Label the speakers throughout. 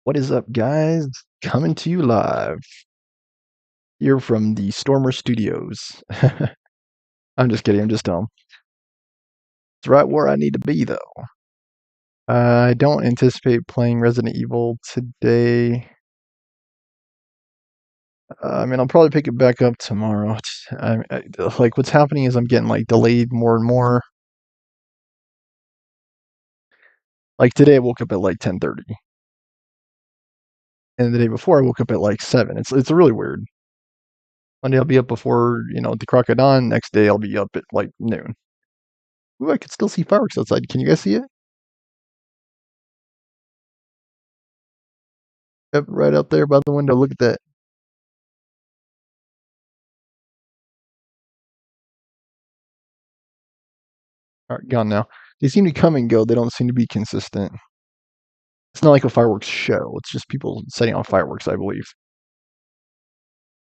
Speaker 1: What is up, guys? Coming to you live here from the Stormer Studios. I'm just kidding. I'm just dumb. It's right where I need to be, though. I don't anticipate playing Resident Evil today. I'll probably pick it back up tomorrow. Like, what's happening is I'm getting like delayed more and more. Like today, I woke up at like 10:30, and the day before, I woke up at like 7. It's really weird. One day I'll be up before the crack of dawn. Next day I'll be up at like noon. Ooh, I could still see fireworks outside. Can you guys see it? Yep, right out there by the window. Look at that. All right, gone now. They seem to come and go. They don't seem to be consistent. It's not like a fireworks show. It's just people setting off fireworks, I believe.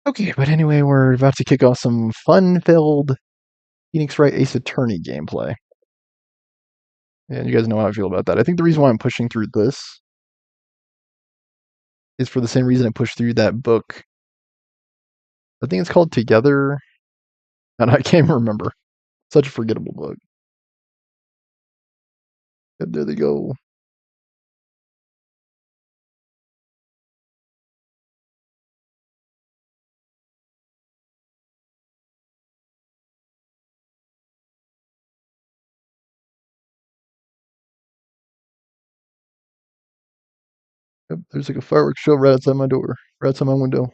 Speaker 1: Okay, but anyway, we're about to kick off some fun-filled Phoenix Wright Ace Attorney gameplay. And you guys know how I feel about that. I think the reason why I'm pushing through this is for the same reason I pushed through that book. I think it's called Together, and I can't remember. Such a forgettable book. Yep, there they go. Yep, there's like a fireworks show right outside my door, right outside my window.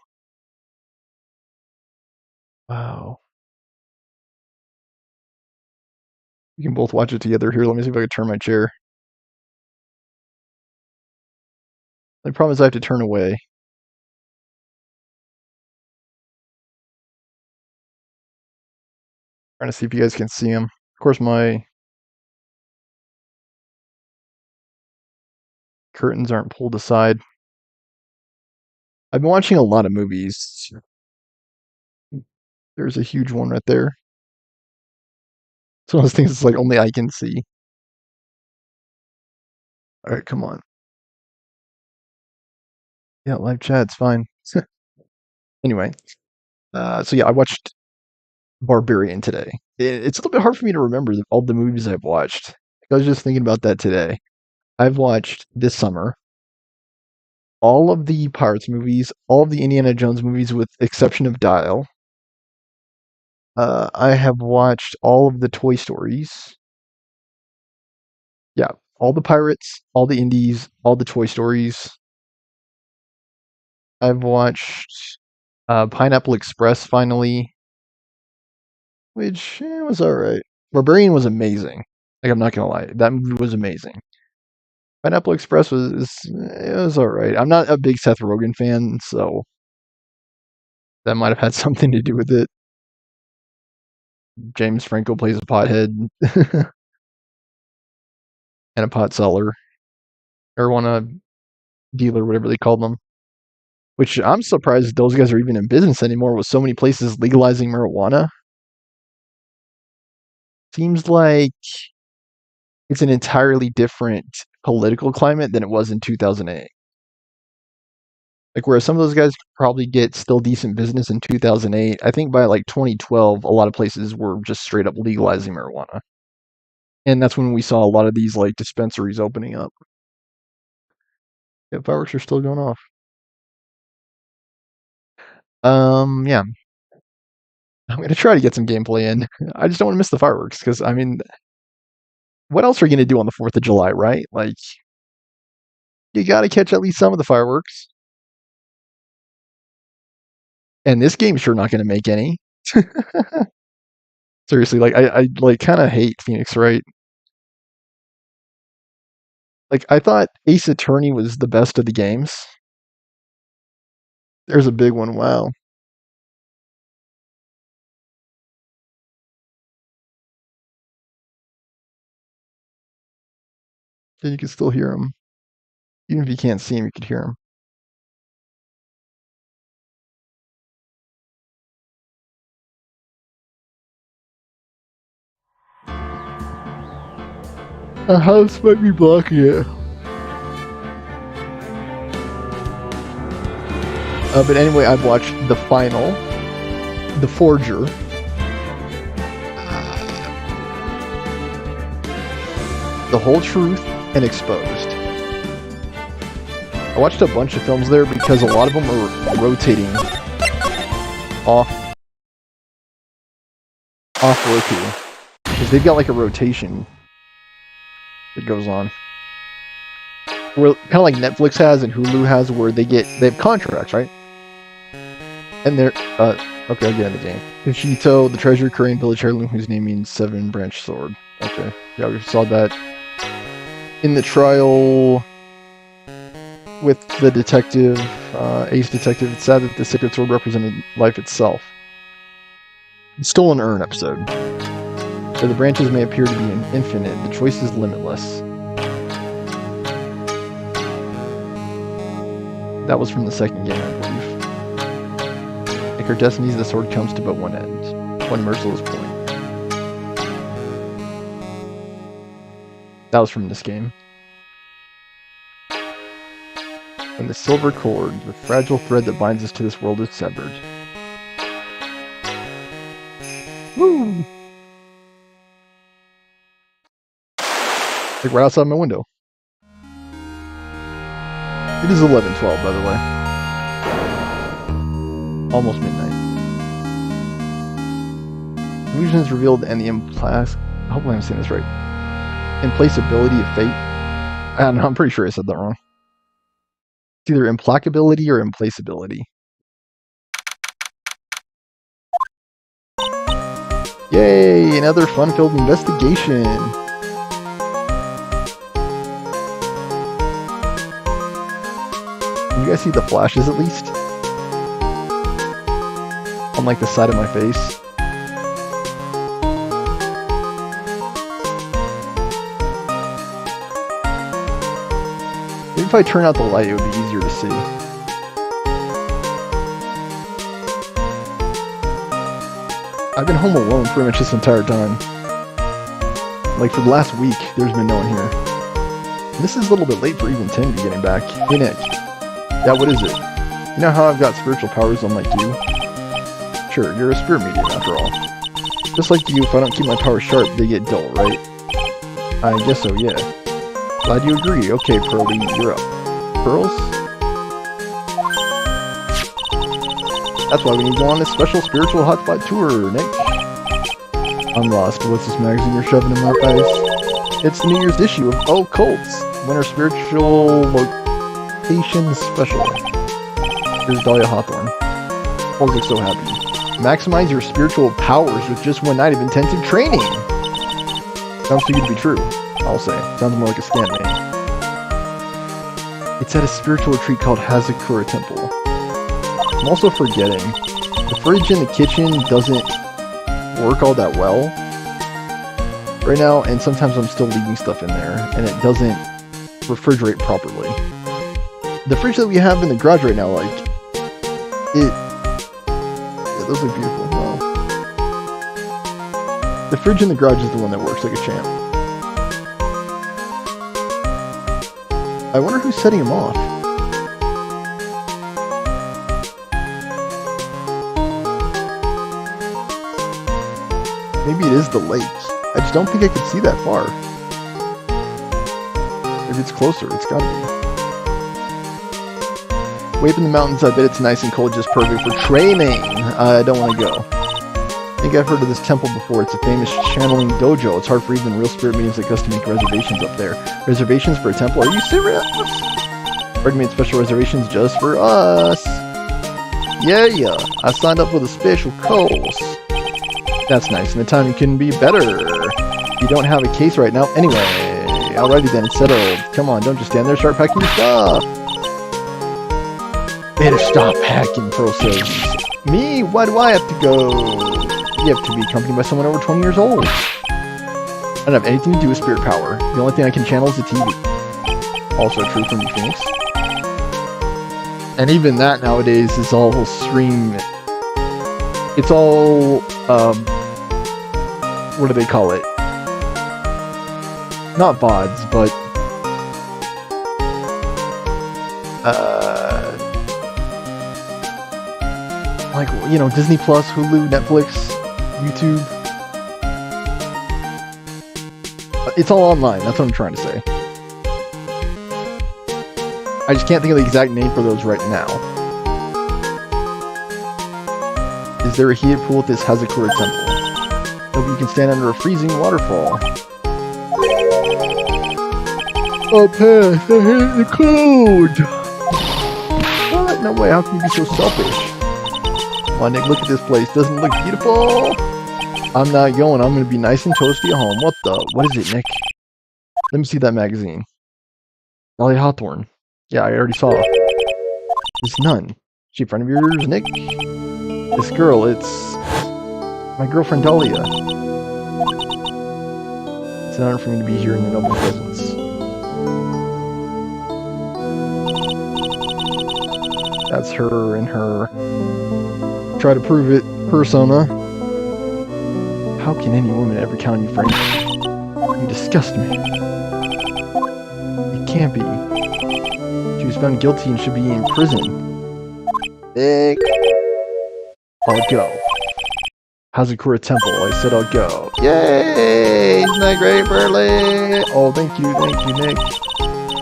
Speaker 1: Wow. We can both watch it together here. Let me see if I can turn my chair. The problem is I have to turn away. Trying to see if you guys can see them. Of course, my curtains aren't pulled aside. I've been watching a lot of movies. There's a huge one right there. It's one of those things that's like only I can see. All right, come on. Yeah, live chat's fine. Anyway, so yeah, I watched Barbarian today. It's a little bit hard for me to remember all the movies I've watched. I was just thinking about that today. I've watched this summer all of the Pirates movies, all of the Indiana Jones movies, with exception of Dial. I have watched all of the Toy Stories. Yeah, all the Pirates, all the Indies, all the Toy Stories. I've watched Pineapple Express finally, which was alright. Barbarian was amazing. Like, I'm not gonna lie, that movie was amazing. Pineapple Express it was alright. I'm not a big Seth Rogen fan, so that might have had something to do with it. James Franco plays a pothead and a pot seller, marijuana dealer, whatever they called them. Which I'm surprised those guys are even in business anymore with so many places legalizing marijuana. Seems like it's an entirely different political climate than it was in 2008. Like, whereas some of those guys could probably get still decent business in 2008, I think by like 2012, a lot of places were just straight up legalizing marijuana. And that's when we saw a lot of these like dispensaries opening up. Yeah, fireworks are still going off. Yeah. I'm gonna try to get some gameplay in. I just don't want to miss the fireworks because what else are you gonna do on the 4th of July, right? Like, you gotta catch at least some of the fireworks. And this game's sure not gonna make any. Seriously, like I like kind of hate Phoenix Wright. Like, I thought Ace Attorney was the best of the games. There's a big one. Wow. And you can still hear him. Even if you can't see him, you could hear him. A house might be blocking it. But anyway, I've watched The Final, The Forger, The Whole Truth, and Exposed. I watched a bunch of films there because a lot of them are rotating off Roku. Because they've got like a rotation that goes on. Where, kind of like Netflix has and Hulu has, where they have contracts, right? And they're, okay, I'll get in the game. Kushito, the treasure Korean village heirloom whose name means seven branch sword. Okay, yeah, we saw that in the trial with the detective, Ace Detective. It's sad that the sacred sword represented life itself. It's still an urn episode. Though the branches may appear to be infinite, the choice is limitless. That was from the second game, I believe. Like her destinies, the sword comes to but one end. One merciless point. That was from this game. When the silver cord, the fragile thread that binds us to this world, is severed. Woo! Like right outside my window. It is 11:12, by the way. Almost midnight. Illusions revealed and the hopefully I'm saying this right. Implacability of fate. I don't know, I'm pretty sure I said that wrong. It's either implacability or implaceability. Yay! Another fun-filled investigation. Can you guys see the flashes at least? On like the side of my face. Maybe if I turn out the light, it would be easier to see. I've been home alone pretty much this entire time. Like for the last week, there's been no one here. And this is a little bit late for even Tim to be getting back. Hey Nick. Yeah, what is it? You know how I've got spiritual powers unlike you? Sure, you're a spirit medium after all. Just like you, if I don't keep my powers sharp, they get dull, right? I guess so, yeah. Glad you agree. Okay, Pearly, you're up. Pearls? That's why we need to go on this special spiritual hotspot tour, Nick. I'm lost. What's this magazine you're shoving in my face? It's the New Year's issue of Occults, Winter Spiritual Location Special. Here's Dahlia Hawthorne. Folks look so happy. Maximize your spiritual powers with just one night of intensive training. Sounds too good to be true, I'll say. Sounds more like a scam to me. It's at a spiritual retreat called Hazakura Temple. I'm also forgetting. The fridge in the kitchen doesn't work all that well right now, and sometimes I'm still leaving stuff in there, and it doesn't refrigerate properly. The fridge that we have in the garage right now, like, yeah, those look beautiful. Wow. The fridge in the garage is the one that works like a champ. I wonder who's setting him off. Maybe it is the lake. I just don't think I could see that far. If it's closer, it's gotta be. Way up in the mountains, I bet it's nice and cold, just perfect for training. I don't want to go. I think I've heard of this temple before. It's a famous channeling dojo. It's hard for even real spirit mediums like us to make reservations up there. Reservations for a temple? Are you serious? Or made special reservations just for us. Yeah. I signed up for the special course. That's nice, and the timing couldn't be better. You don't have a case right now. Anyway, alrighty then, it's settled. Come on, don't just stand there, start packing your stuff. Better stop packing, Pearl says. Me? Why do I have to go? You have to be accompanied by someone over 20 years old. I don't have anything to do with spirit power. The only thing I can channel is the TV. Also true from the Phoenix. And even that nowadays is all stream. It's all, what do they call it? Not VODs, but like, you know, Disney Plus, Hulu, Netflix, YouTube. It's all online. That's what I'm trying to say. I just can't think of the exact name for those right now. Is there a heated pool at this Hazakura temple? Hope you can stand under a freezing waterfall. Oh, pass! I hate the cold! What? No way, how can you be so selfish? Come on, Nick, look at this place. Doesn't it look beautiful? I'm not going. I'm going to be nice and toasty at home. What is it, Nick? Let me see that magazine. Dolly Hawthorne. Yeah, I already saw it. This nun. Is she a friend of yours, Nick? This girl, it's my girlfriend Dahlia. It's an honor for me to be here in your noble presence. That's her and her try to prove it persona. How can any woman ever count on you, Frank? You disgust me. It can't be. She was found guilty and should be in prison. Nick. I'll go. Hazakura Temple. I said I'll go. Yay! Isn't that great, Burley? Oh, thank you, Nick.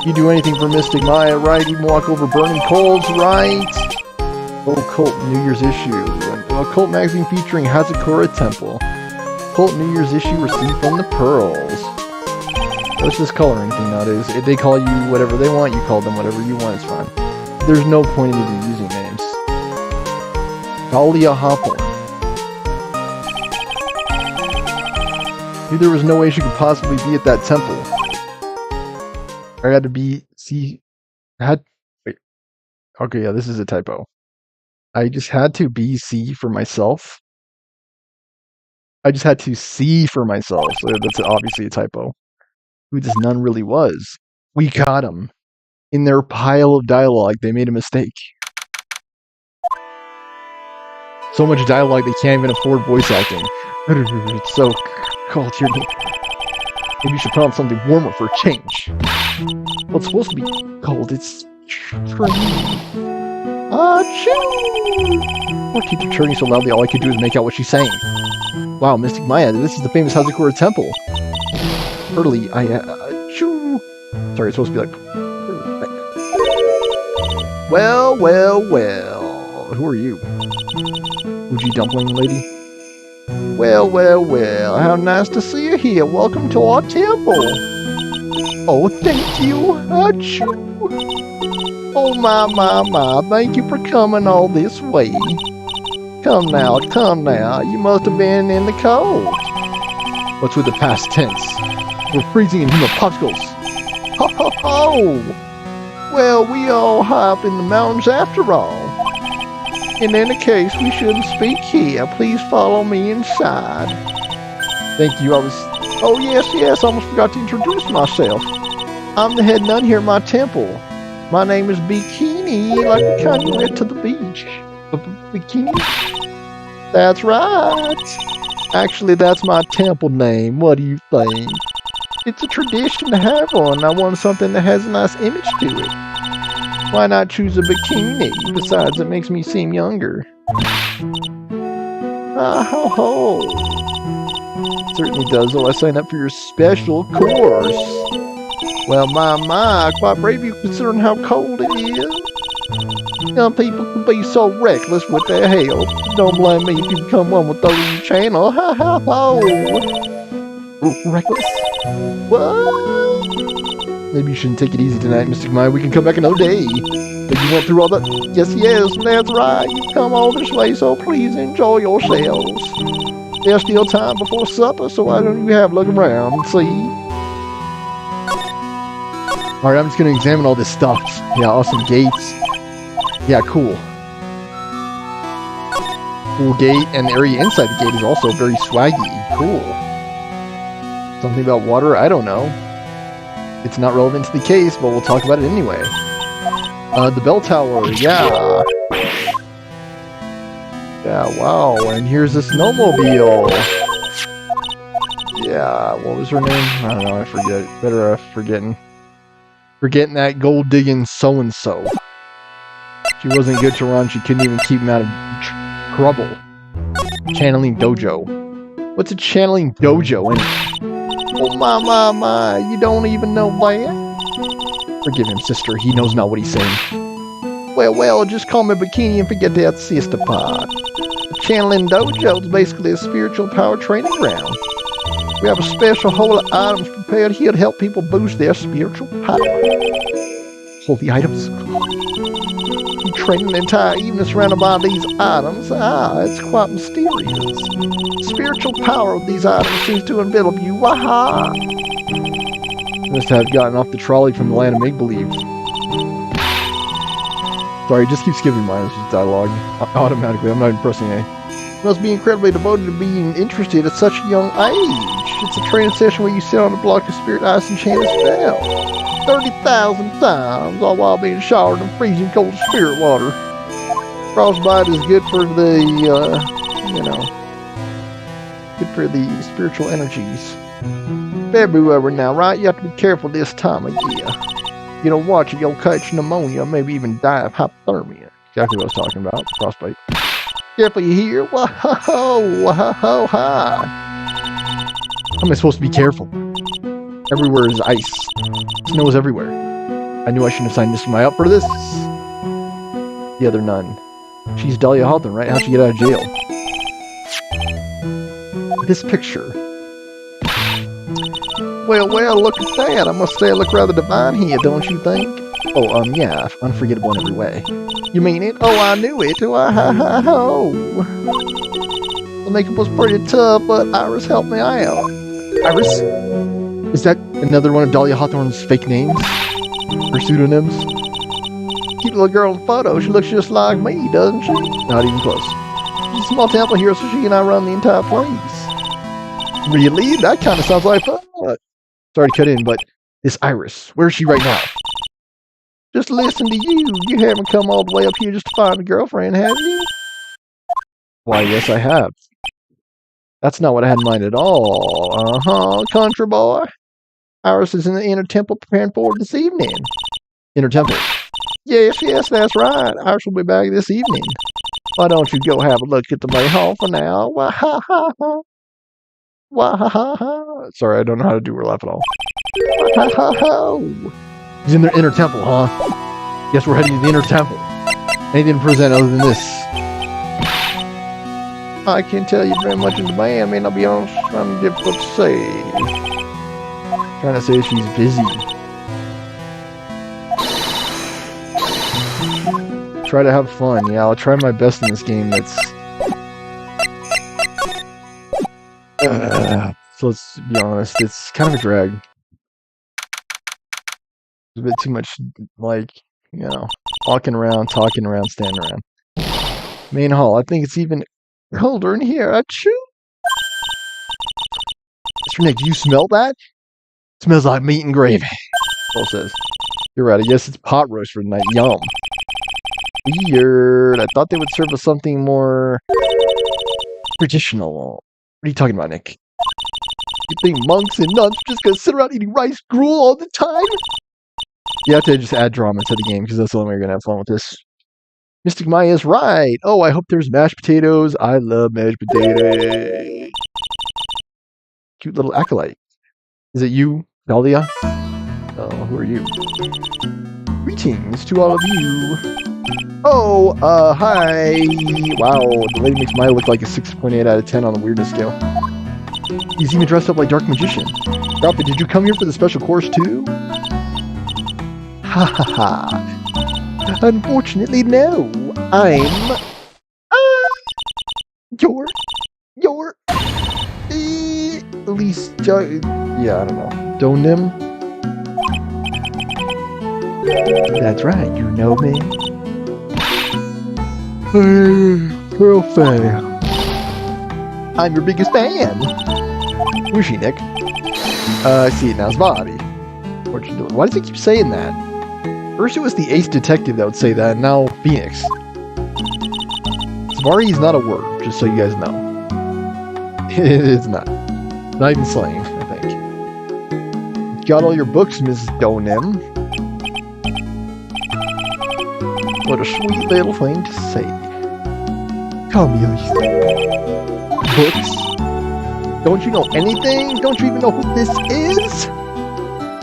Speaker 1: You do anything for Mystic Maya, right? Even walk over burning coals, right? Occult New Year's issue. An occult magazine featuring Hazakura Temple. Occult New Year's issue received from the Pearls. Let's just coloring thing nowadays. If they call you whatever they want, you call them whatever you want, it's fine. There's no point in even using names. Dahlia Hawthorne. Knew there was no way she could possibly be at that temple. I had to be wait. Okay, yeah, this is a typo. I just had to be see for myself. I just had to see for myself. So that's obviously a typo. Who this nun really was. We got him. In their pile of dialogue, they made a mistake. So much dialogue they can't even afford voice acting. It's so cold here. Maybe you should put on something warmer for a change. Well, it's supposed to be cold. It's raining. Achoo! What keeps her churning so loudly? All I could do is make out what she's saying. Wow, Mystic Maya, this is the famous Hazakura Temple. Early, achoo! Sorry, it's supposed to be like... Well. Who are you? Uji Dumpling Lady? Well. How nice to see you here. Welcome to our temple. Oh, thank you. Achoo! Oh, my. Thank you for coming all this way. Come now. You must have been in the cold. What's with the past tense? We're freezing in human popsicles. Ho! Well, we all high up in the mountains after all. In any case, we shouldn't speak here. Please follow me inside. Thank you. Oh, yes. I almost forgot to introduce myself. I'm the head nun here at my temple. My name is Bikini, like the kind you wear to the beach. Bikini? That's right. Actually, that's my temple name. What do you think? It's a tradition to have one. I want something that has a nice image to it. Why not choose a bikini? Besides, it makes me seem younger. Ho. Certainly does, though I signed up for your special course. Well, my, quite brave you considering how cold it is. Some people can be so reckless with their health. Don't blame me if you become one with those in the channel. Ho. Reckless? What? Maybe you shouldn't take it easy tonight, Mystic Maya. We can come back another day. But you went through all that? Yes, that's right. You've come all this way, so please enjoy yourselves. There's still time before supper, so why don't you have a look around and see? Alright, I'm just going to examine all this stuff. Yeah, awesome gates. Yeah, cool. Cool gate, and the area inside the gate is also very swaggy. Cool. Something about water? I don't know. It's not relevant to the case, but we'll talk about it anyway. The bell tower, yeah. Yeah, wow, and here's a snowmobile. Yeah, what was her name? I don't know, I forget. Better forgetting that gold digging so-and-so. She wasn't good to run, she couldn't even keep him out of trouble. Channeling dojo. What's a channeling dojo anyway? Oh my, you don't even know that? Forgive him, sister, he knows not what he's saying. Well, just call me Bikini and forget that sister part. The channeling dojo is basically a spiritual power training ground. We have a special hole of items prepared here to help people boost their spiritual power. Holy items? You training the entire evening surrounded by these items? It's quite mysterious. Spiritual power of these items seems to envelop you. Waha! Must have gotten off the trolley from the land of make-believe. Sorry, just keep skipping mine. It's just dialogue. Automatically, I'm not even pressing A. You must be incredibly devoted to being interested at such a young age. It's a training session where you sit on a block of spirit ice and chant a spell. 30,000 times, all while being showered in freezing cold spirit water. Frostbite is good for the, good for the spiritual energies. February now, right? You have to be careful this time of year. You don't watch it, you'll catch pneumonia, maybe even die of hypothermia. Exactly what I was talking about, frostbite. Careful, you hear? Whoa, hi. How am I supposed to be careful? Everywhere is ice. Snow is everywhere. I knew I shouldn't have signed Mr. up for this. The other nun. She's Dahlia Hawthorne, right? How'd she get out of jail? This picture. Well, look at that. I must say I look rather divine here, don't you think? Oh, yeah, unforgettable in every way. You mean it? Oh, I knew it. Oh. The makeup was pretty tough, but Iris helped me out. Iris? Is that another one of Dahlia Hawthorne's fake names? Or pseudonyms? Cute little girl in the photo. She looks just like me, doesn't she? Not even close. She's a small temple here, so she and I run the entire place. Really? That kind of sounds like fun. Sorry to cut in, but this Iris, where is she right now? Just listen to you. You haven't come all the way up here just to find a girlfriend, have you? Why, yes, I have. That's not what I had in mind at all. Country boy. Iris is in the inner temple preparing for this evening. Inner temple? Yes, that's right. Iris will be back this evening. Why don't you go have a look at the main hall for now? Wah-ha-ha-ha. Wah-ha-ha-ha. Sorry, I don't know how to do her laugh at all. Wah-ha-ha-ha. He's in the inner temple, huh? Guess we're heading to the inner temple. Anything to present other than this? I can't tell you very much in the band. I mean, I'll be honest, I'm difficult to say. Trying to say she's busy. Try to have fun. Yeah, I'll try my best in this game. So let's be honest, it's kind of a drag. It's a bit too much, walking around, talking around, standing around. Main hall. I think it's even colder in here. Achoo! Mr. Nick, do you smell that? It smells like meat and gravy. Paul says. You're right. I guess it's pot roast for the night. Yum. Weird. I thought they would serve us something more traditional. What are you talking about, Nick? You think monks and nuns are just gonna sit around eating rice gruel all the time? You have to just add drama to the game because that's the only way you're gonna have fun with this. Mystic Maya is right. Oh, I hope there's mashed potatoes. I love mashed potatoes. Cute little acolyte. Is it you, Dahlia? Oh, who are you? Greetings to all of you. Oh, hi. Wow, the lady makes Maya look like a 6.8 out of 10 on the weirdness scale. He's even dressed up like Dark Magician. Ralphie, did you come here for the special course too? Ha ha ha. Unfortunately, no. I'm... You're... at least... yeah, I don't know. Donim? That's right, you know me. Real fan. I'm your biggest fan. Who's she, Nick? I see it now. It's Bobby. What's she doing? Why does he keep saying that? First it was the ace detective that would say that, and now Phoenix. Svari is not a word, just so you guys know. It is not. Not even slang, I think. Got all your books, Mrs. Donim. What a sweet little thing to say. Tell me these books. Don't you know anything? Don't you even know who this is?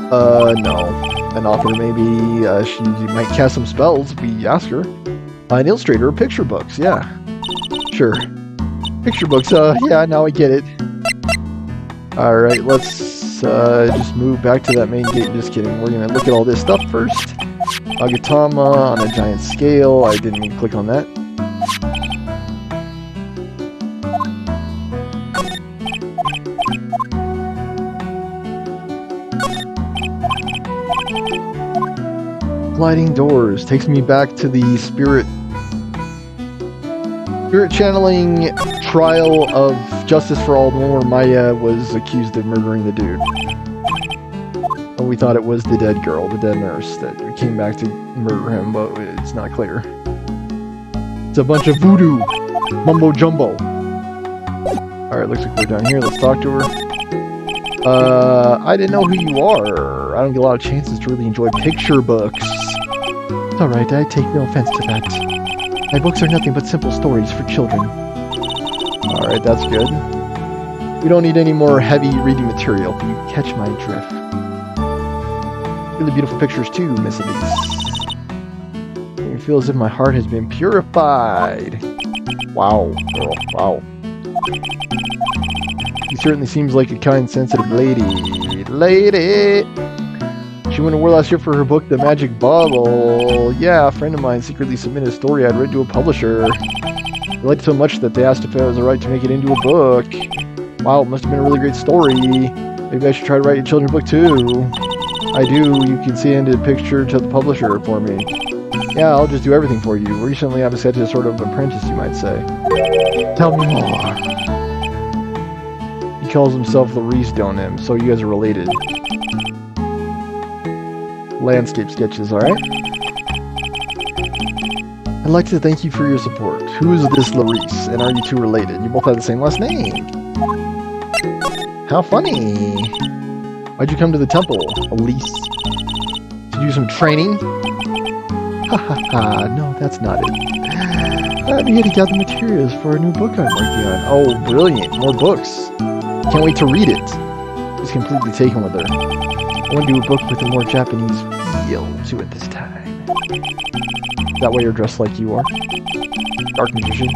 Speaker 1: No. An author, maybe. She might cast some spells if we ask her. An illustrator of picture books, yeah. Sure. Picture books, yeah, now I get it. Alright, let's just move back to that main gate. Just kidding. We're gonna look at all this stuff first. Agatama on a giant scale. I didn't even click on that. Gliding doors takes me back to the spirit channeling trial of Justice for All, the one where Maya was accused of murdering the dude. And we thought it was the dead girl, the dead nurse, that came back to murder him, but it's not clear. It's a bunch of voodoo, mumbo jumbo. Alright, looks like we're down here. Let's talk to her. I didn't know who you are. I don't get a lot of chances to really enjoy picture books. It's alright, I take no offense to that. My books are nothing but simple stories for children. Alright, that's good. We don't need any more heavy reading material. You catch my drift. Really beautiful pictures too, Miss Elise. I feel as if my heart has been purified. Wow, girl, wow. She certainly seems like a kind, sensitive lady. She went to war last year for her book, The Magic Bottle. Yeah, a friend of mine secretly submitted a story I'd read to a publisher. They liked it so much that they asked if it was alright to make it into a book. Wow, it must have been a really great story. Maybe I should try to write a children's book too. I do. You can send a picture to the publisher for me. Yeah, I'll just do everything for you. Recently, I've set to a sort of apprentice, you might say. Tell me more. He calls himself Larice Donim, so you guys are related. Landscape sketches, alright? I'd like to thank you for your support. Who is this Larice, and are you two related? You both have the same last name. How funny. Why'd you come to the temple, Elise? To do some training? Ha ha ha, no, that's not it. I'm here to gather materials for a new book I'm working on. Oh, brilliant, more books. Can't wait to read it. She's completely taken with her. I want to do a book with a more Japanese feel to it this time. That way you're dressed like you are. Dark magician.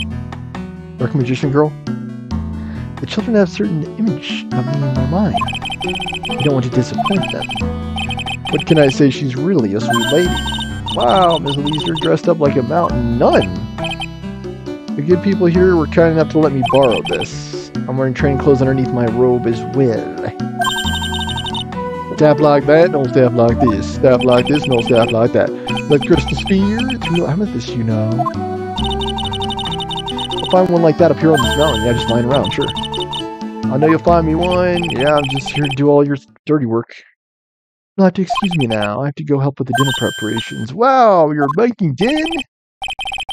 Speaker 1: Dark magician girl. The children have a certain image of me in their mind. I don't want to disappoint them. What can I say? She's really a sweet lady. Wow, Miss Elise, you're dressed up like a mountain nun. The good people here were kind enough to let me borrow this. I'm wearing training clothes underneath my robe as well. Stab like that, no stab like this. Stab like this, no stab like that. The crystal spear, it's real amethyst, you know. I'll find one like that up here on this mountain. Yeah, just lying around, sure. I know you'll find me one. Yeah, I'm just here to do all your dirty work. You'll have to excuse me now. I have to go help with the dinner preparations. Wow, you're making din?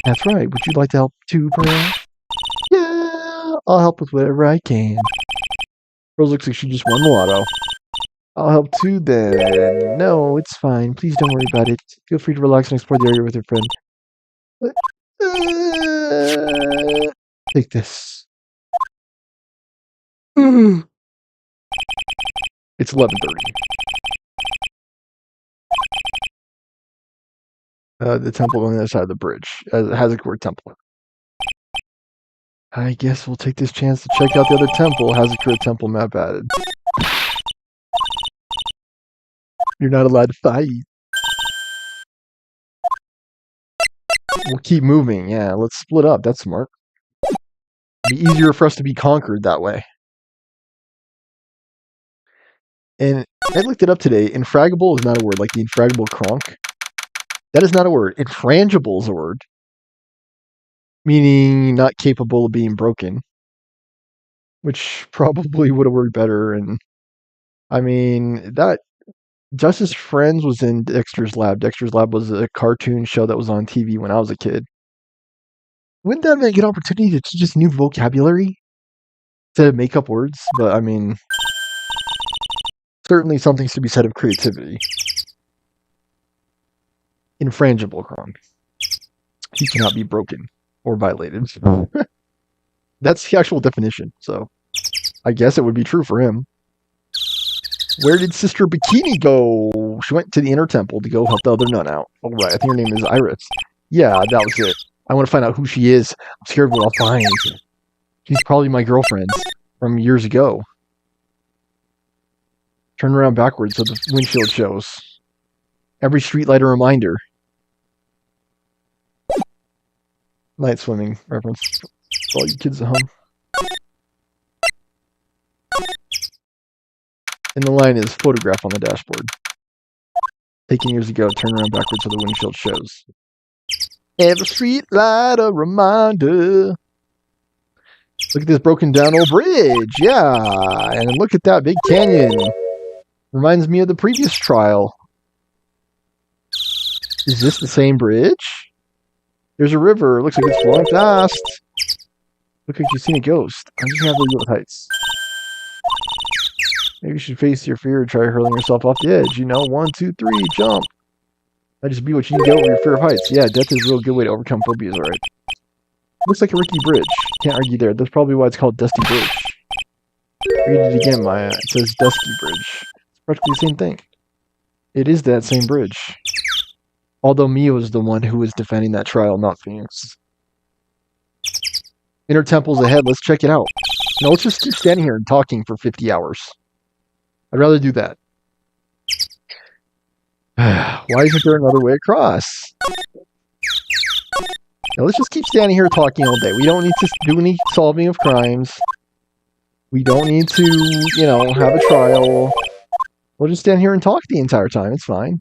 Speaker 1: That's right. Would you like to help too, perhaps? Yeah, I'll help with whatever I can. Rose looks like she just won the lotto. I'll help too then. No, it's fine. Please don't worry about it. Feel free to relax and explore the area with your friend. Take this. It's 11:30. The temple on the other side of the bridge. Hazakura Temple. I guess we'll take this chance to check out the other temple. Hazakura Temple map added. You're not allowed to fight. We'll keep moving. Yeah, let's split up. That's smart. It'd be easier for us to be conquered that way. And I looked it up today. Infragable is not a word, like the infragable Kronk. That is not a word. Infrangible is a word. Meaning not capable of being broken. Which probably would have worked better. And I mean, that Justice Friends was in Dexter's Lab. Dexter's Lab was a cartoon show that was on TV when I was a kid. Wouldn't that be a good opportunity to teach us new vocabulary? To make up words? But I mean, certainly something to be said of creativity. Infrangible Kronk. He cannot be broken or violated. That's the actual definition. So I guess it would be true for him. Where did Sister Bikini go? She went to the inner temple to go help the other nun out. Oh, right. I think her name is Iris. Yeah, that was it. I want to find out who she is. I'm scared what I'll find. She's probably my girlfriend from years ago. Turn around backwards so the windshield shows. Every streetlight a reminder. Night swimming reference for all you kids at home. And the line is photograph on the dashboard. Taken years ago, turn around backwards so the windshield shows. Every street light a reminder. Look at this broken down old bridge. Yeah. And look at that big canyon. Reminds me of the previous trial. Is this the same bridge? There's a river. Looks like it's flowing fast. Look like you've seen a ghost. I'm just gonna have to deal with heights. Maybe you should face your fear and try hurling yourself off the edge. You know, 1, 2, 3, jump. Might just be what you need to get over your fear of heights. Yeah, death is a real good way to overcome phobias, alright. Looks like a rickety bridge. Can't argue there. That's probably why it's called Dusty Bridge. Read it again, Maya. It says Dusty Bridge. It's practically the same thing. It is that same bridge. Although Mia was the one who was defending that trial, not Phoenix. Inner temple's ahead. Let's check it out. No, let's just keep standing here and talking for 50 hours. I'd rather do that. Why isn't there another way across? Now let's just keep standing here talking all day. We don't need to do any solving of crimes. We don't need to, you know, have a trial. We'll just stand here and talk the entire time. It's fine.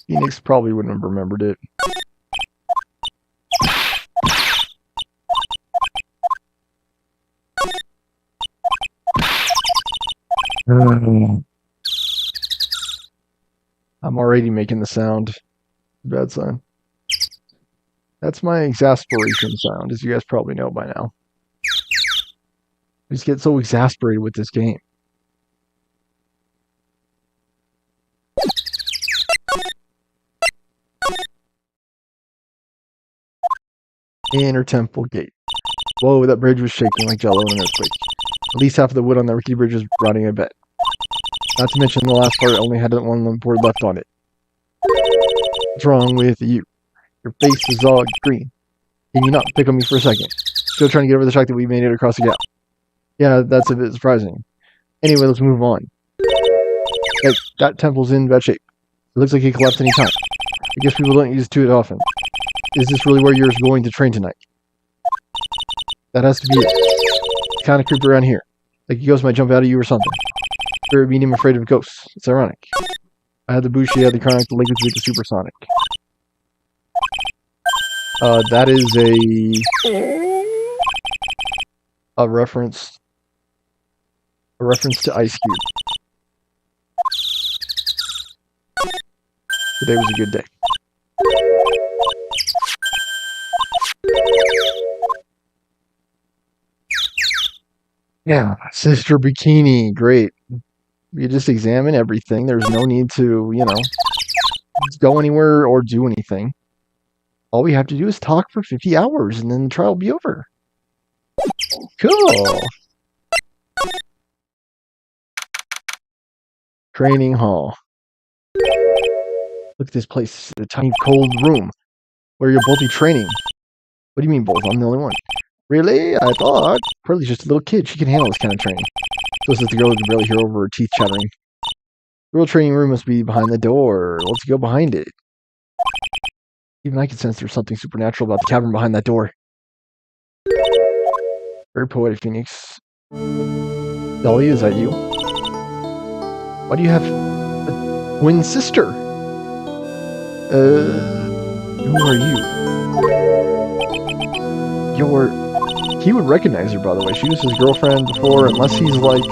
Speaker 1: Phoenix probably wouldn't have remembered it. I'm already making the sound. Bad sign. That's my exasperation sound, as you guys probably know by now. I just get so exasperated with this game. Inner temple gate. Whoa, that bridge was shaking like jello in an earthquake. At least half of the wood on that rickety bridge was rotting, I bet. Not to mention the last part only had one board left on it. What's wrong with you? Your face is all green. Can you not pick on me for a second? Still trying to get over the fact that we made it across the gap. Yeah, that's a bit surprising. Anyway, let's move on. Hey, that temple's in bad shape. It looks like it collapsed any time. I guess people don't use it often. Is this really where you're going to train tonight? That has to be it. It's kind of creepy around here. Like a ghost might jump out at you or something. Spirit medium afraid of ghosts. It's ironic. I had the Bushi, I had the Chronic, the Liquids with the Supersonic. That is a reference to Ice Cube. Today was a good day. Yeah, Sister Bikini, great. You just examine everything. There's no need to, you know, go anywhere or do anything. All we have to do is talk for 50 hours and then the trial will be over. Cool. Training hall. Look at this place. It's a tiny cold room where you'll both be training. What do you mean both? I'm the only one. Really? I thought. Pearlie's just a little kid. She can handle this kind of training. So this is the girl who can barely hear over her teeth chattering. The real training room must be behind the door. Let's go behind it. Even I can sense there's something supernatural about the cavern behind that door. Very poetic, Phoenix. Dolly, is that you? Why do you have a twin sister? Who are you? He would recognize her, by the way. She was his girlfriend before, unless he's like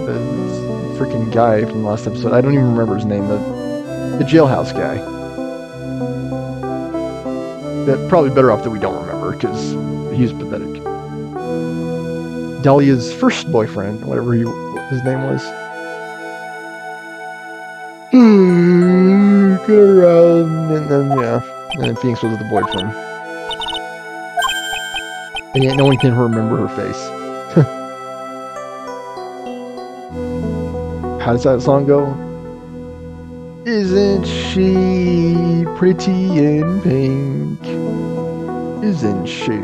Speaker 1: the freaking guy from the last episode. I don't even remember his name. The jailhouse guy. That probably better off that we don't remember, because he's pathetic. Dahlia's first boyfriend, whatever his name was. Get around, and then, yeah. And then Phoenix was the boyfriend. And yet no one can remember her face. How does that song go? Isn't she pretty in pink? Isn't she?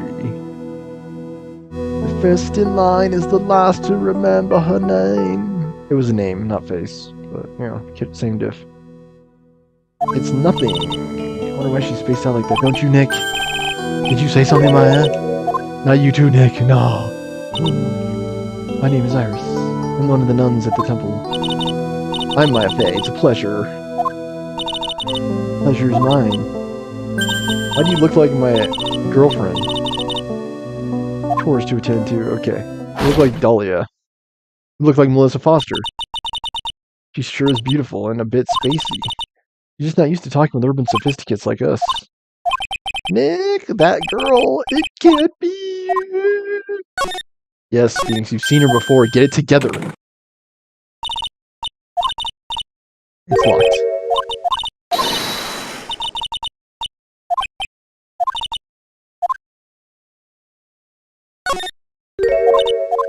Speaker 1: The first in line is the last to remember her name. It was a name, not face. But, you know, same diff. It's nothing. I wonder why she spaced out like that. Don't you, Nick? Did you say something, Maya? Not you too, Nick. No. My name is Iris. I'm one of the nuns at the temple. I'm Maya Fey. It's a pleasure. Pleasure's mine. Why do you look like my girlfriend? Chores to attend to. Okay. You look like Dahlia. You look like Melissa Foster. She sure is beautiful and a bit spacey. You're just not used to talking with urban sophisticates like us. Nick, that girl, it can't be you. Yes, Phoenix, you've seen her before. Get it together. It's locked.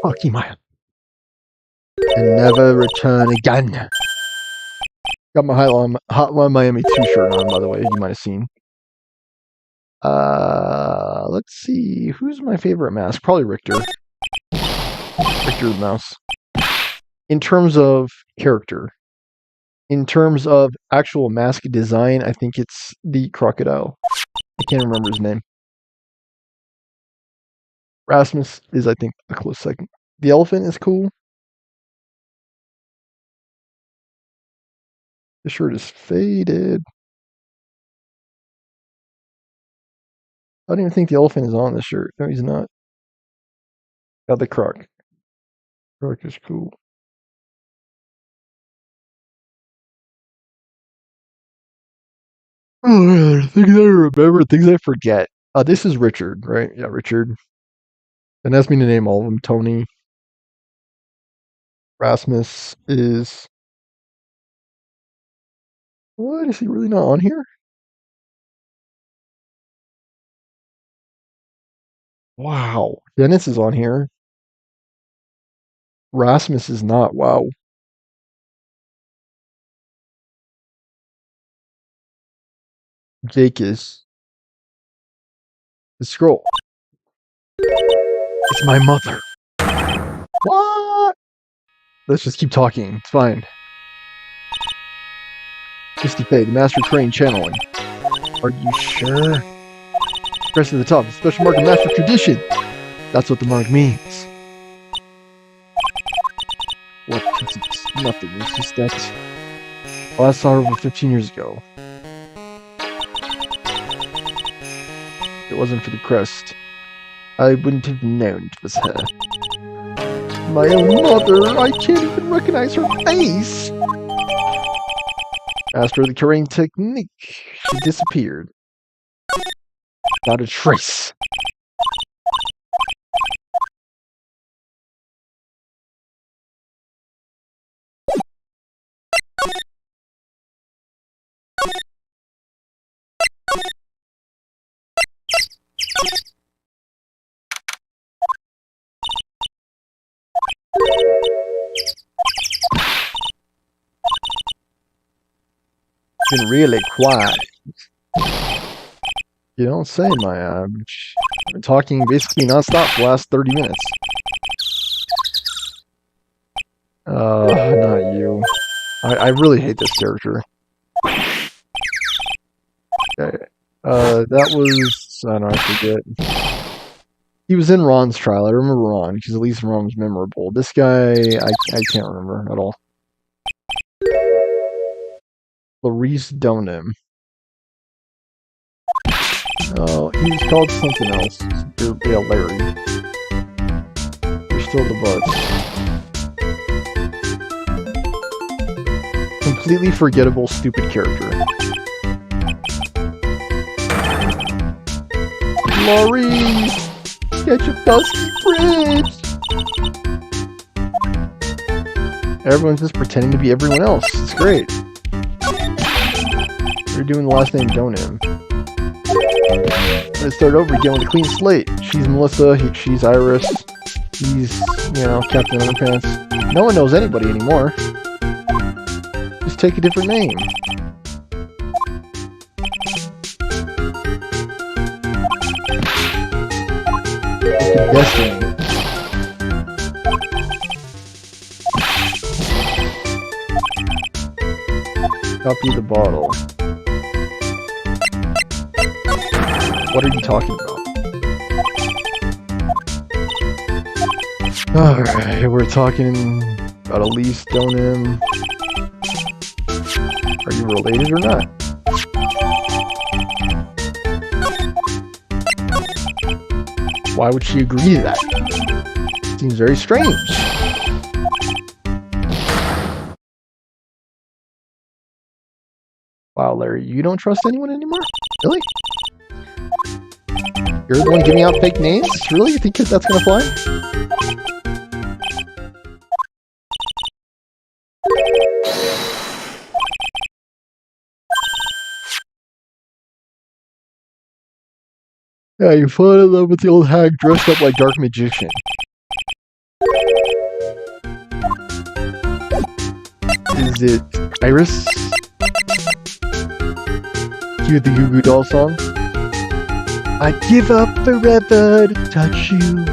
Speaker 1: Fuck you, Maya. And never return again. Got my Hotline Miami 2 shirt on, by the way, you might have seen. Let's see. Who's my favorite mask? Probably Richter. Richter the Mouse. In terms of character. In terms of actual mask design, I think it's the crocodile. I can't remember his name. Rasmus is, I think, a close second. The elephant is cool. The shirt is faded. I don't even think the elephant is on this shirt. No, he's not. Got the croc. Croc is cool. Oh man, things I remember, things I forget. This is Richard, right? Yeah, Richard. And asked me to name all of them. Tony. Rasmus is... What? Is he really not on here? Wow. Dennis is on here. Rasmus is not. Wow. Jake is. The scroll. It's my mother. What? Let's just keep talking. It's fine. 60 K, the Master Train channeling. Are you sure? Press to the top. Special mark of Master Tradition. That's what the mark means. What? It's nothing. It's just that. Well, I saw her over 15 years ago. If it wasn't for the crest, I wouldn't have known it was her. My own mother! I can't even recognize her face! Asked her the carrying technique. She disappeared. Not a trace. Been really quiet. You don't say, Maya. I've been talking basically nonstop for the last 30 minutes. Not you. I really hate this character. Okay. That was... I don't know, I forget. He was in Ron's trial. I remember Ron, because at least Ron was memorable. This guy, I can't remember at all. Clarice Donim. Oh, he's called something else. Yeah, Larry. You're still the buzz. Completely forgettable, stupid character. Laurie! Catch a dusty bridge! Everyone's just pretending to be everyone else. It's great. You're doing the last name Donim. Let's start over again with a clean slate. She's Melissa, she's Iris, he's, Captain Underpants. No one knows anybody anymore. Just take a different name. Destiny. Copy the bottle. What are you talking about? Alright, we're talking about Elise Donim. Are you related or not? Why would she agree to that? Seems very strange. Wow, Larry, you don't trust anyone anymore? Really? You're the one giving out fake names? Really? You think that's gonna fly? Yeah, you fall in love with the old hag dressed up like Dark Magician. Is it Iris? Cue the Goo Goo Doll song. I'd give up forever to touch you,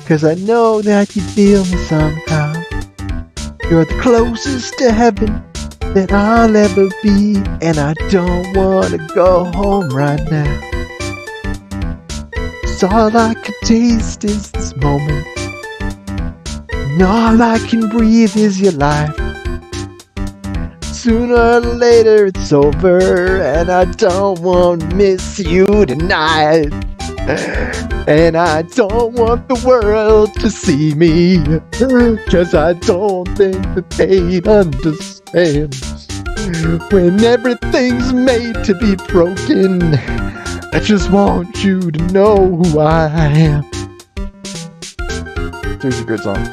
Speaker 1: 'cause I know that you feel me somehow. You're the closest to heaven that I'll ever be, and I don't wanna go home right now. 'Cause all I could taste is this moment, and all I can breathe is your life. Sooner or later it's over, and I don't want to miss you tonight. And I don't want the world to see me, 'cause I don't think that they'd understand. When everything's made to be broken, I just want you to know who I am. Here's a good song.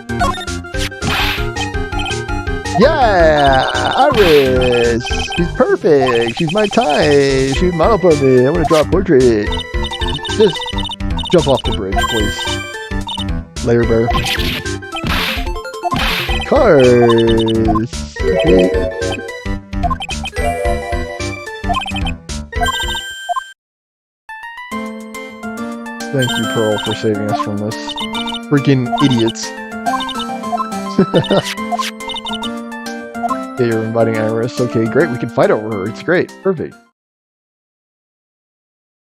Speaker 1: Yeah, Iris. She's perfect. She's my type. She's model for me. I want to draw a portrait. Just jump off the bridge, please. Layer bear. Cars. Thank you, Pearl, for saving us from this. Freaking idiots. Okay, you're inviting Iris. Okay, great. We can fight over her. It's great. Perfect.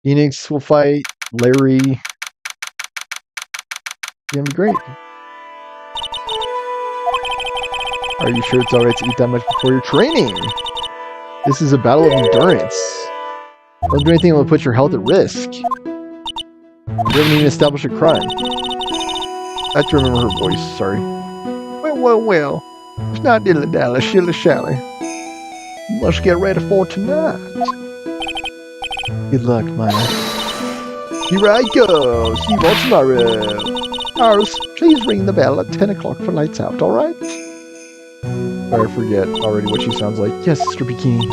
Speaker 1: Phoenix will fight. Larry. It's gonna be great. Are you sure it's alright to eat that much before your training? This is a battle of endurance. Don't do anything that will put your health at risk. You haven't even established a crime. I have to remember her voice, sorry. Well. It's not dilly-dally, shilly-shally. You must get ready for tonight. Good luck, Maya. Here I go. See you all tomorrow. Iris, please ring the bell at 10 o'clock for lights out, alright? I forget already what she sounds like. Yes, Sister Bikini.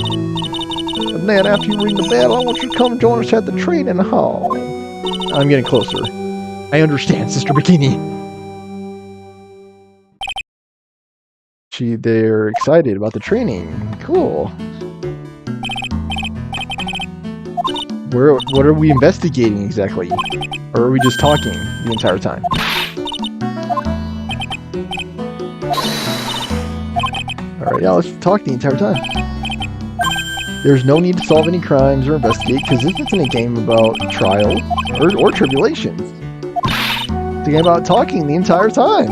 Speaker 1: And then after you ring the bell, I want you to come join us at the training hall. I'm getting closer. I understand, Sister Bikini. They're excited about the training. Cool. What are we investigating exactly? Or are we just talking the entire time? Alright, yeah, let's talk the entire time. There's no need to solve any crimes or investigate, because this isn't a game about trial or tribulations. It's a game about talking the entire time.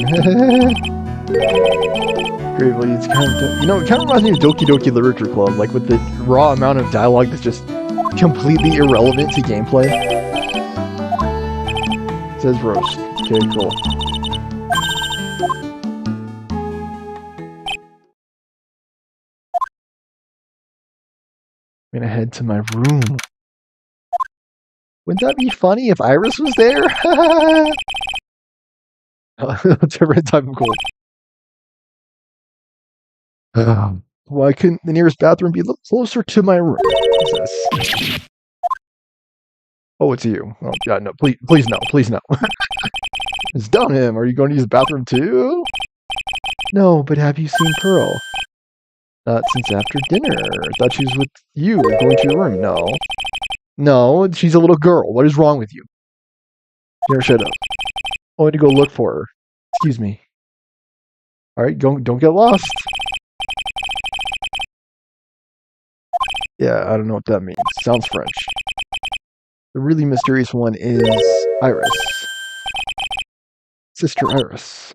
Speaker 1: Gravely, it's kind of, it kind of reminds me of Doki Doki Literature Club, like with the raw amount of dialogue that's just completely irrelevant to gameplay. It says roast. Okay, cool. I'm gonna head to my room. Wouldn't that be funny if Iris was there? Different type of cool. Why couldn't the nearest bathroom be a little closer to my room? Oh, it's you. Oh, yeah, no, please no, please no. It's done him. Are you going to use the bathroom too? No, but have you seen Pearl? Not since after dinner. I thought she was with you, going to your room. No. No, she's a little girl. What is wrong with you? Never shut up. I want to go look for her. Excuse me. Alright, don't get lost. Yeah, I don't know what that means. Sounds French. The really mysterious one is Iris. Sister Iris.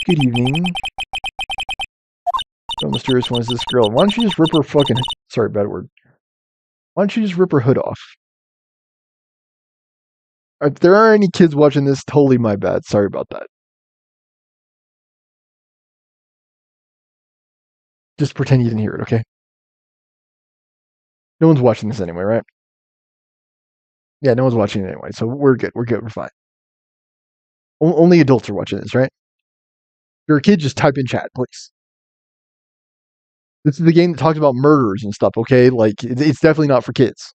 Speaker 1: Good evening. The mysterious one is this girl. Why don't you just rip her fucking... Sorry, bad word. Why don't you just rip her hood off? If there are any kids watching this, totally my bad. Sorry about that. Just pretend you didn't hear it, okay? No one's watching this anyway, right? Yeah, no one's watching it anyway, so we're good. We're good. We're fine. Only adults are watching this, right? If you're a kid, just type in chat, please. This is the game that talks about murders and stuff, okay? Like, it's definitely not for kids.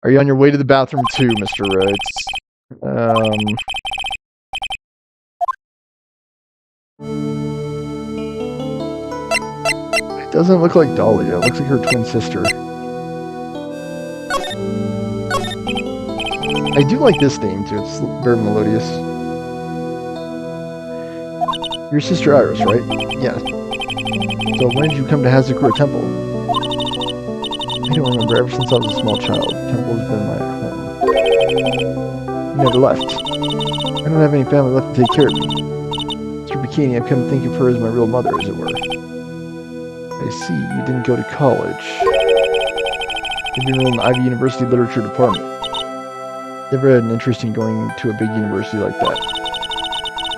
Speaker 1: Are you on your way to the bathroom too, Mr. Wright? It doesn't look like Dahlia. It looks like her twin sister. I do like this theme too. It's very melodious. Your sister Iris, right? Yeah. So when did you come to Hazakura Temple? I don't remember. Ever since I was a small child, Temple has been my home. You never left. I don't have any family left to take care of me. Mr. Bikini, I've come to think of her as my real mother, as it were. I see. You didn't go to college. You've enrolled in the Ivy University Literature Department. Never had an interest in going to a big university like that.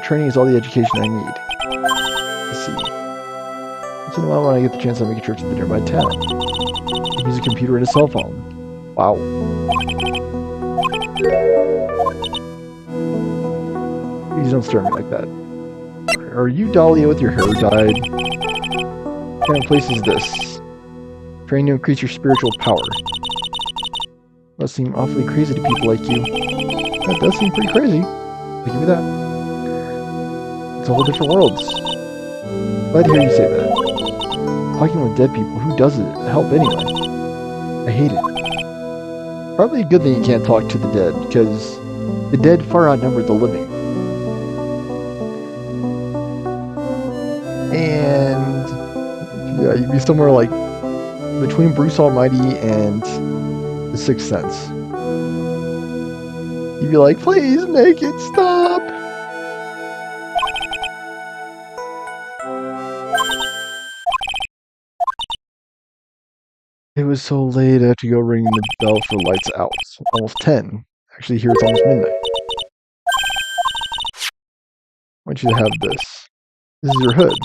Speaker 1: Training is all the education I need. I see. Once in a while, when I get the chance, I'll make a trip to the nearby town. Use a computer and a cell phone. Wow. Please don't stare at me like that. Are you Dahlia with your hair dyed? What kind of place is this? Trying to increase your spiritual power. Must seem awfully crazy to people like you. That does seem pretty crazy. I'll give you that. It's a whole different world. Glad to hear you say that. Talking with dead people, who does it? Help anyway. I hate it. Probably a good thing you can't talk to the dead, because the dead far outnumber the living. And yeah, you'd be somewhere like between Bruce Almighty and The Sixth Sense. You'd be like, please make it stop. It was so late, I have to go ring the bell for lights out. Almost 10. Actually, here it's almost midnight. I want you to have this. This is your hood.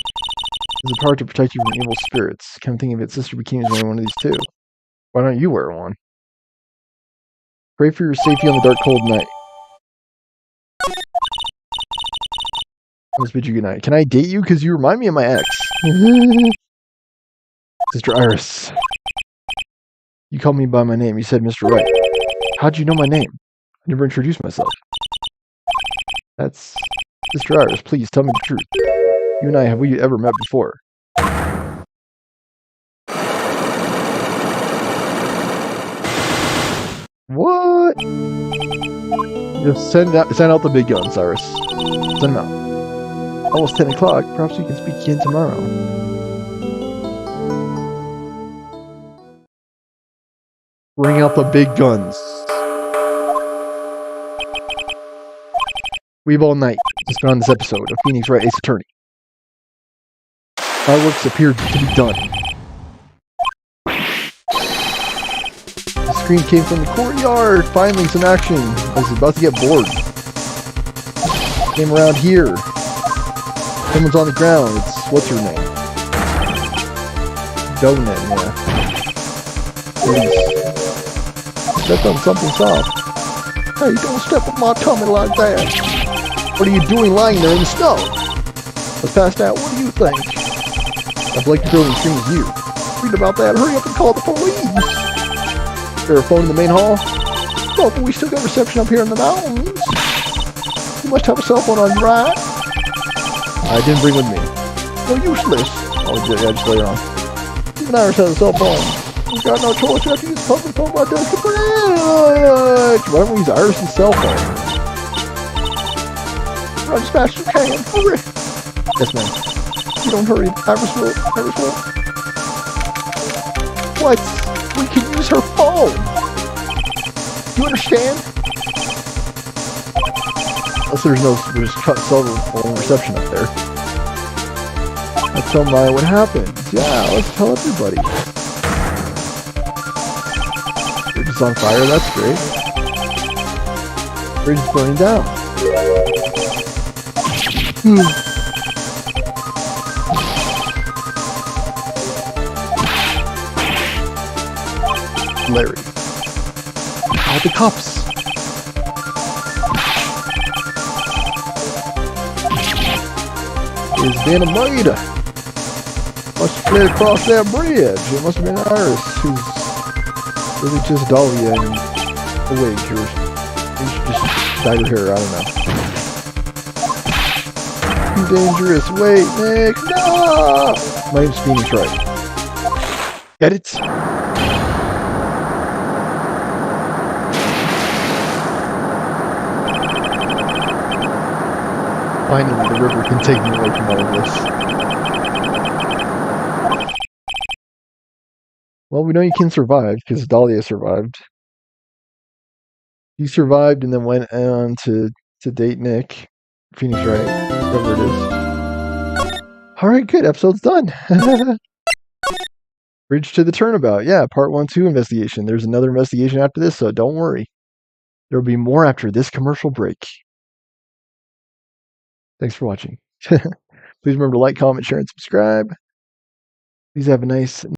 Speaker 1: It's a power to protect you from evil spirits. Come think of it, Sister Bikini is wearing one of these too. Why don't you wear one? Pray for your safety on the dark, cold night. Let's bid you good night. Can I date you? Because you remind me of my ex. Sister Iris. You called me by my name. You said Mr. Wright. How'd you know my name? I never introduced myself. That's... Sister Iris, please tell me the truth. You and I, have we ever met before? What? Just send out the big guns, Iris. Send them out. Almost 10 o'clock. Perhaps we can speak again tomorrow. Bring out the big guns. We have all night to spend on this episode of Phoenix Wright Ace Attorney. Fireworks appeared to be done. The scream came from the courtyard. Finally, some action. I was about to get bored. Came around here. Someone's on the ground. It's what's her name? Donut, yeah. Please. Stepped on something soft. Hey, don't step on my tummy like that. What are you doing lying there in the snow? I passed out. What do you think? I'd like to go and scream with you. Read about that. Hurry up and call the police. there a phone in the main hall? No, but we still got reception up here in the mountains. You must have a cell phone on you, right? I didn't bring with me. No, useless. Oh, yeah, just lay it on. Even Iris has a cell phone. We've got no choice. We have to use the public phone by desk. Why don't we use Iris' cell phone? Run as fast as you can. Hurry. Yes, ma'am. You don't hurry. Iris will. What? We can use her phone. Do you understand? Unless there's no cut cell phone reception up there. Let's tell Maya what happened. Yeah, let's tell everybody. Bridge is on fire, that's great. Bridge is burning down. Larry. Call the cops. It's dynamite. Must have fled across that bridge. It must have been Iris who's really just Dahlia and a wig. She just dyed her hair. I don't know. Too dangerous. Wait, Nick. No! My name's Phoenix Wright. Get it? Finally, the river can take me away from all of this. Well, we know you can survive, because Dahlia survived. He survived and then went on to date Nick. Phoenix Wright, whoever it is. Alright, good. Episode's done. Bridge to the Turnabout. Yeah, part 1-2 investigation. There's another investigation after this, so don't worry. There will be more after this commercial break. Thanks for watching. Please remember to like, comment, share, and subscribe. Please have a nice